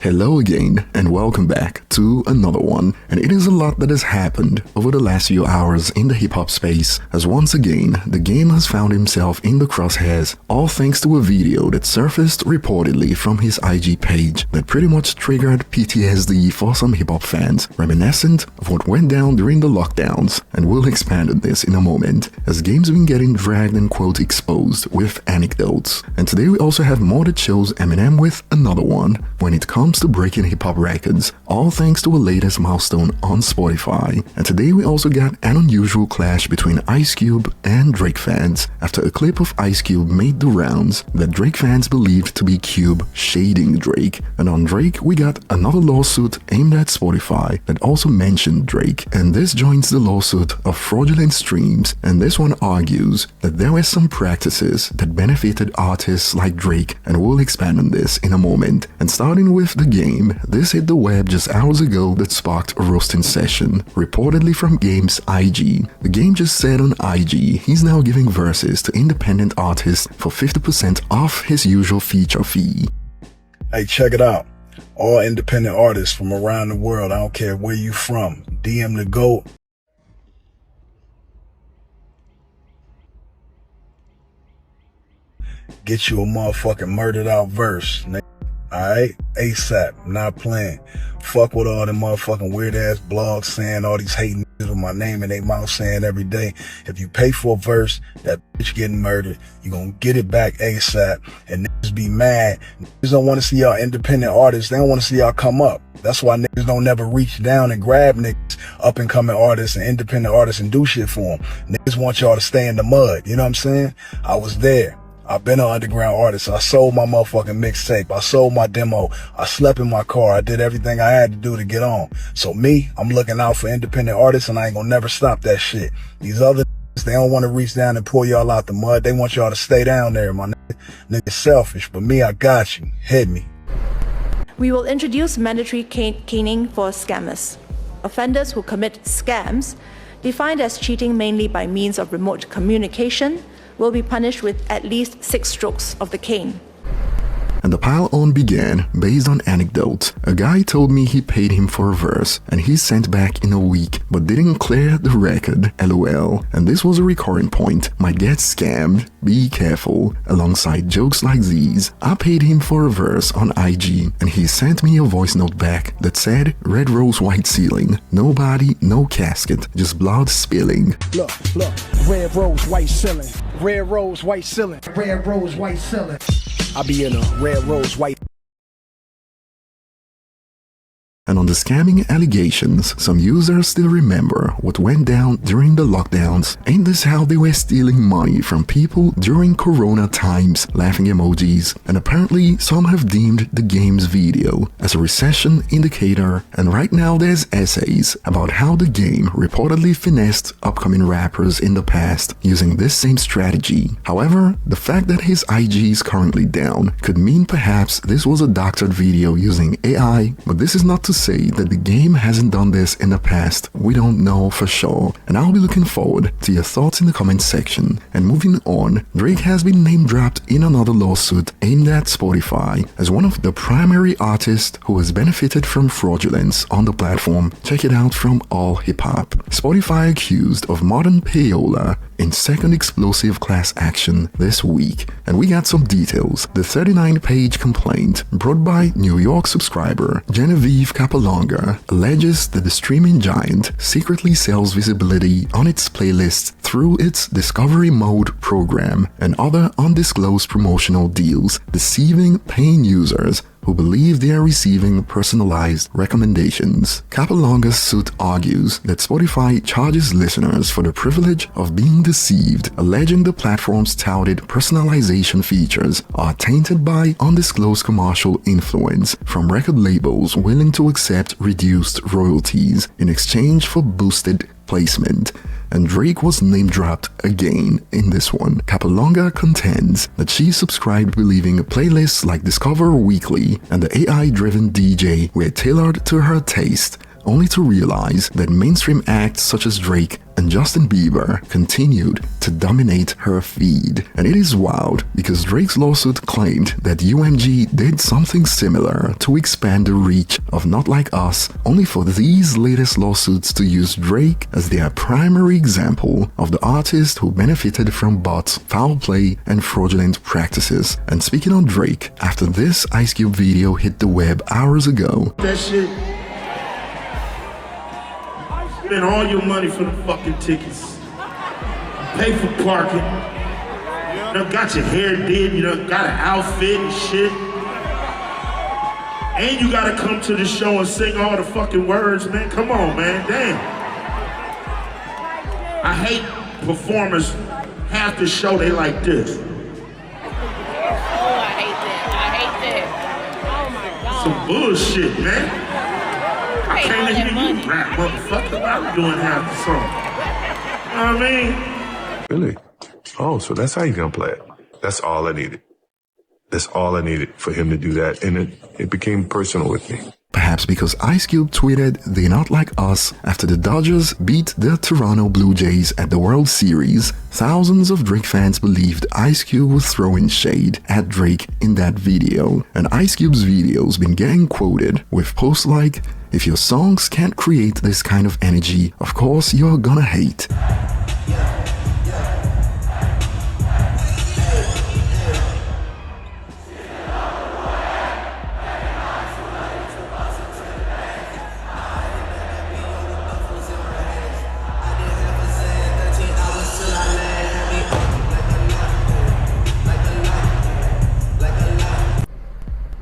Hello again and welcome back to another one, and it is a lot that has happened over the last few hours in the hip-hop space, as once again the game has found himself in the crosshairs, all thanks to a video that surfaced reportedly from his IG page that pretty much triggered PTSD for some hip-hop fans, reminiscent of what went down during the lockdowns, and we'll expand on this in a moment, as games have been getting dragged and quote exposed with anecdotes. And today we also have more that shows Eminem with another one when it comes to breaking hip-hop records, all thanks to a latest milestone on Spotify. And today we also got an unusual clash between Ice Cube and Drake fans after a clip of Ice Cube made the rounds that Drake fans believed to be Cube shading Drake. And on Drake we got another lawsuit aimed at Spotify that also mentioned Drake, and this joins the lawsuit of fraudulent streams, and this one argues that there were some practices that benefited artists like Drake, and we'll expand on this in a moment. And starting with the game, this hit the web just hours ago that sparked a roasting session, reportedly from Game's IG. The Game just said on IG he's now giving verses to independent artists for 50% off his usual feature fee. Hey, check it out. All independent artists from around the world, I don't care where you from, DM the GOAT. Get you a motherfucking murdered out verse, nigga. Alright? ASAP. I'm not playing. Fuck with all them motherfucking weird ass blogs saying all these hating niggas with my name in their mouth saying every day, if you pay for a verse, that bitch getting murdered, you gonna get it back ASAP. And niggas be mad. Niggas don't want to see y'all independent artists. They don't want to see y'all come up. That's why niggas don't never reach down and grab niggas, up and coming artists and independent artists and do shit for them. Niggas want y'all to stay in the mud. You know what I'm saying? I was there. I've been an underground artist. I sold my motherfucking mixtape. I sold my demo. I slept in my car. I did everything I had to do to get on. So me, I'm looking out for independent artists, and I ain't gonna never stop that shit. These other niggas, they don't want to reach down and pull y'all out the mud. They want y'all to stay down there, my nigga. Niggas selfish, but me, I got you. Hit me. We will introduce mandatory caning for scammers. Offenders who commit scams, defined as cheating mainly by means of remote communication, will be punished with at least 6 strokes of the cane. And the pile-on began based on anecdotes. A guy told me he paid him for a verse and he sent back in a week but didn't clear the record, lol. And this was a recurring point. Might get scammed, be careful. Alongside jokes like these, I paid him for a verse on IG and he sent me a voice note back that said, red rose white ceiling, no body, no casket, just blood spilling. Look, red rose white ceiling, red rose white ceiling, red rose white ceiling. I be in a red rose white. And on the scamming allegations, some users still remember what went down during the lockdowns. Ain't this how they were stealing money from people during Corona times? Laughing emojis. And apparently some have deemed the game's video as a recession indicator, and right now there's essays about how the game reportedly finessed upcoming rappers in the past using this same strategy. However, the fact that his IG is currently down could mean perhaps this was a doctored video using AI, but this is not to say that the game hasn't done this in the past. We don't know for sure, and I'll be looking forward to your thoughts in the comment section. And moving on, Drake has been name dropped in another lawsuit aimed at Spotify as one of the primary artists who has benefited from fraudulence on the platform. Check it out from All Hip Hop. Spotify accused of modern payola in second explosive class action this week, and we got some details. The 39-page complaint brought by New York subscriber Genevieve Capalonga alleges that the streaming giant secretly sells visibility on its playlists through its Discovery Mode program and other undisclosed promotional deals, deceiving paying users who believe they are receiving personalized recommendations. Capalonga's suit argues that Spotify charges listeners for the privilege of being deceived, alleging the platform's touted personalization features are tainted by undisclosed commercial influence from record labels willing to accept reduced royalties in exchange for boosted placement. And Drake was name-dropped again in this one. Capalonga contends that she subscribed believing playlists like Discover Weekly and the AI-driven DJ were tailored to her taste, only to realize that mainstream acts such as Drake and Justin Bieber continued to dominate her feed. And it is wild because Drake's lawsuit claimed that UMG did something similar to expand the reach of Not Like Us, only for these latest lawsuits to use Drake as their primary example of the artist who benefited from bots, foul play, and fraudulent practices. And speaking on Drake, after this Ice Cube video hit the web hours ago, that shit. Spend all your money for the fucking tickets. Pay for parking. You done got your hair did, you done got an outfit and shit. And you gotta come to the show and sing all the fucking words, man. Come on, man, damn. I hate performers half the show they like this. Some bullshit, man. I can't hear you rap, motherfucker. I'm doing half the song. You know what I mean? Really? Oh, so that's how you gonna play it. That's all I needed. That's all I needed for him to do that. And it became personal with me. Perhaps because Ice Cube tweeted "They're not like us" after the Dodgers beat the Toronto Blue Jays at the World Series, thousands of Drake fans believed Ice Cube was throwing shade at Drake in that video. And Ice Cube's video's been getting quoted with posts like, "If your songs can't create this kind of energy, of course you're gonna hate."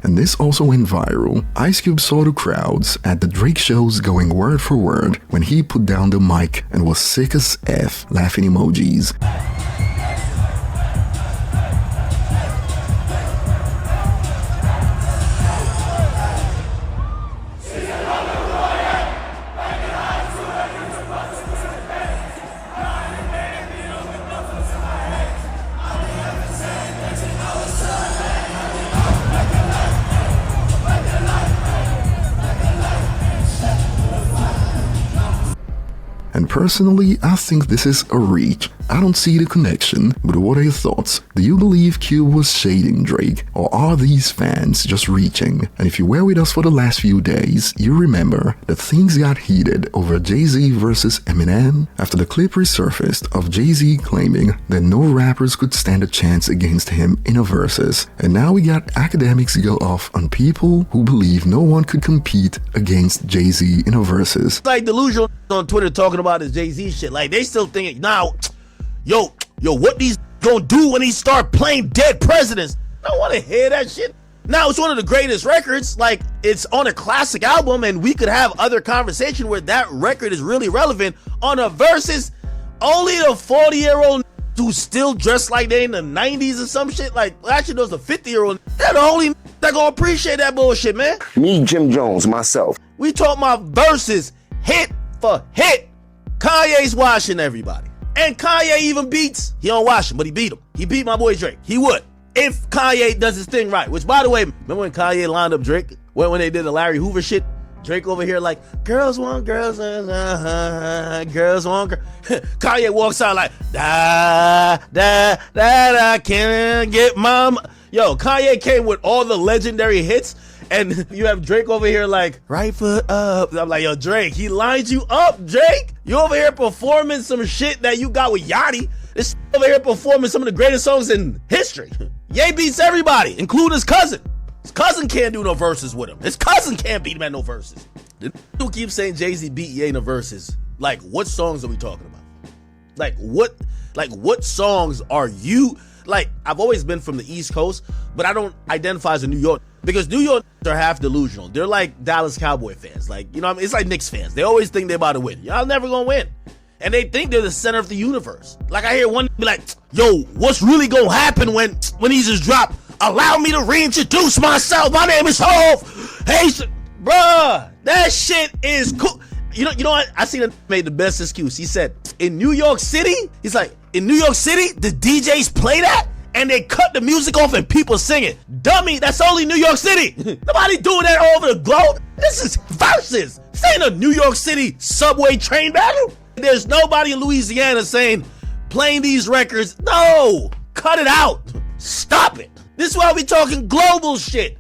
And this also went viral. Ice Cube saw the crowds at the Drake shows going word for word when he put down the mic and was sick as F, laughing emojis. And personally, I think this is a reach. I don't see the connection, but what are your thoughts? Do you believe Cube was shading Drake, or are these fans just reaching? And if you were with us for the last few days, you remember that things got heated over Jay-Z versus Eminem after the clip resurfaced of Jay-Z claiming that no rappers could stand a chance against him in a versus. And now we got academics go off on people who believe no one could compete against Jay-Z in a versus. Like delusional on Twitter talking about his Jay-Z shit. Like they still thinking now, yo, what these gonna do when he start playing dead presidents? I don't want to hear that shit. Now it's one of the greatest records. Like it's on a classic album, and we could have other conversation where that record is really relevant. On a versus, only the 40-year-old who still dressed like they in the 90s or some shit. Like actually, those the 50-year-old. They're the only that gonna appreciate that bullshit, man. Me, Jim Jones, myself. We talking about versus hit for hit. Kanye's washing everybody. And Kanye even beats, he don't wash him, but he beat him. He beat my boy Drake. He would. If Kanye does his thing right. Which, by the way, remember when Kanye lined up Drake? When they did the Larry Hoover shit? Drake over here like, girls want girls, girls want girls. Kanye walks out like, I can't get mama. Yo, Kanye came with all the legendary hits. And you have Drake over here like, right foot up. I'm like, yo, Drake, he lined you up, Drake. You over here performing some shit that you got with Yachty. This over here performing some of the greatest songs in history. Ye beats everybody, including his cousin. His cousin can't do no verses with him. His cousin can't beat him at no verses. Who keeps saying Jay-Z beat Ye in the verses? Like, what songs are we talking about? Like, what songs are you... Like, I've always been from the East Coast, but I don't identify as a New York, because New York are half delusional. They're like Dallas Cowboy fans. Like, you know what I mean? It's like Knicks fans. They always think they're about to win. Y'all never gonna win. And they think they're the center of the universe. Like, I hear one be like, yo, what's really gonna happen when he just drop, allow me to reintroduce myself. My name is Hov. Hey, bruh, that shit is cool. You know what? I seen him made the best excuse. He said, in New York City, he's like, in New York City, the DJs play that and they cut the music off and people sing it. Dummy, that's only New York City. Nobody doing that all over the globe. This is verses. This ain't a New York City subway train battle. There's nobody in Louisiana saying, playing these records. No, cut it out. Stop it. This is why we talking global shit.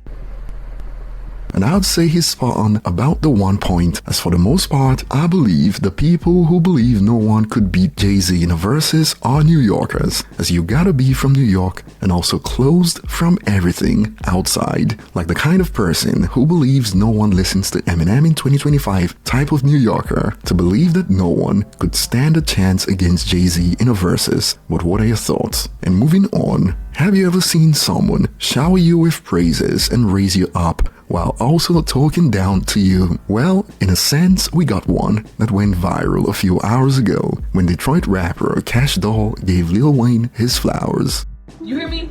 And I'd say he's spot on about the one point, as for the most part, I believe the people who believe no one could beat Jay-Z in a versus are New Yorkers, as you gotta be from New York and also closed from everything outside, like the kind of person who believes no one listens to Eminem in 2025 type of New Yorker to believe that no one could stand a chance against Jay-Z in a versus. But what are your thoughts? And moving on, have you ever seen someone shower you with praises and raise you up while also talking down to you? Well, in a sense, we got one that went viral a few hours ago when Detroit rapper Cash Doll gave Lil Wayne his flowers. You hear me?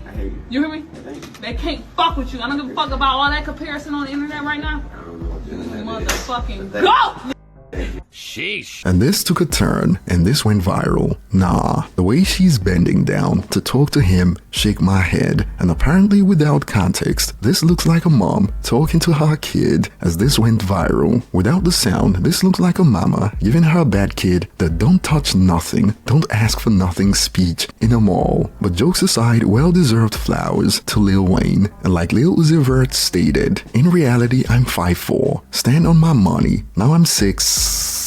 You hear me? They can't fuck with you. I don't give a fuck about all that comparison on the internet right now. Motherfucking go! Sheesh. And this took a turn, and this went viral. Nah, the way she's bending down to talk to him, shake my head, and apparently without context, this looks like a mom talking to her kid as this went viral. Without the sound, this looks like a mama giving her bad kid that don't touch nothing, don't ask for nothing speech in a mall. But jokes aside, well-deserved flowers to Lil Wayne, and like Lil Uzi Vert stated, in reality I'm 5'4", stand on my money, now I'm 6'7".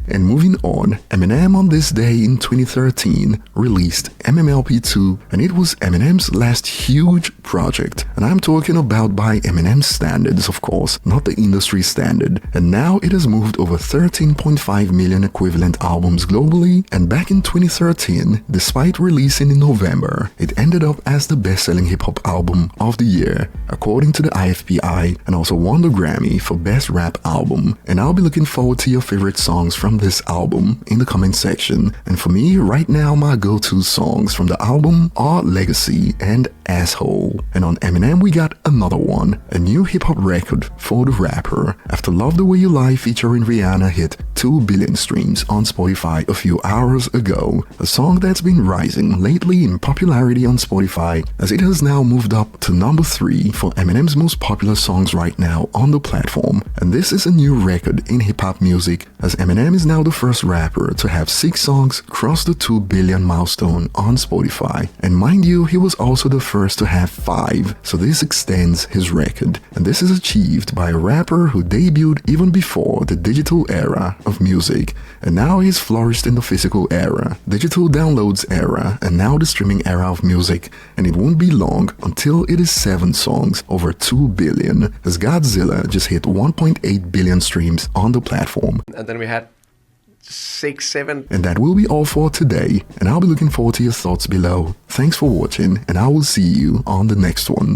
And moving on, Eminem on this day in 2013 released MMLP2, and it was Eminem's last huge project, and I'm talking about by Eminem standards, of course, not the industry standard. And now it has moved over 13.5 million equivalent albums globally, and back in 2013, despite releasing in November, it ended up as the best-selling hip-hop album of the year, according to the IFPI, and also won the Grammy for Best Rap Album. And I'll be looking forward to your favorite songs from this album in the comment section. And for me, right now, my go-to songs from the album are Legacy and Asshole. And on Eminem, we got another one, a new hip-hop record for the rapper. After Love the Way You Lie featuring Rihanna hit 2 billion streams on Spotify a few hours ago, a song that's been rising lately in popularity on Spotify, as it has now moved up to number 3 for Eminem's most popular songs right now on the platform. And this is a new record in hip-hop music, as Eminem is now the first rapper to have 6 songs cross the 2 billion milestone on Spotify. And mind you, he was also the first to have 5, so this extends his record. And this is achieved by a rapper who debuted even before the digital era of music, and now he's flourished in the physical era, digital downloads era, and now the streaming era of music. And it won't be long until it is 7 songs over 2 billion, as Godzilla just hit 1.8 billion streams on the platform. And then we had 6, 7. And that will be all for today, and I'll be looking forward to your thoughts below. Thanks for watching, and I will see you on the next one.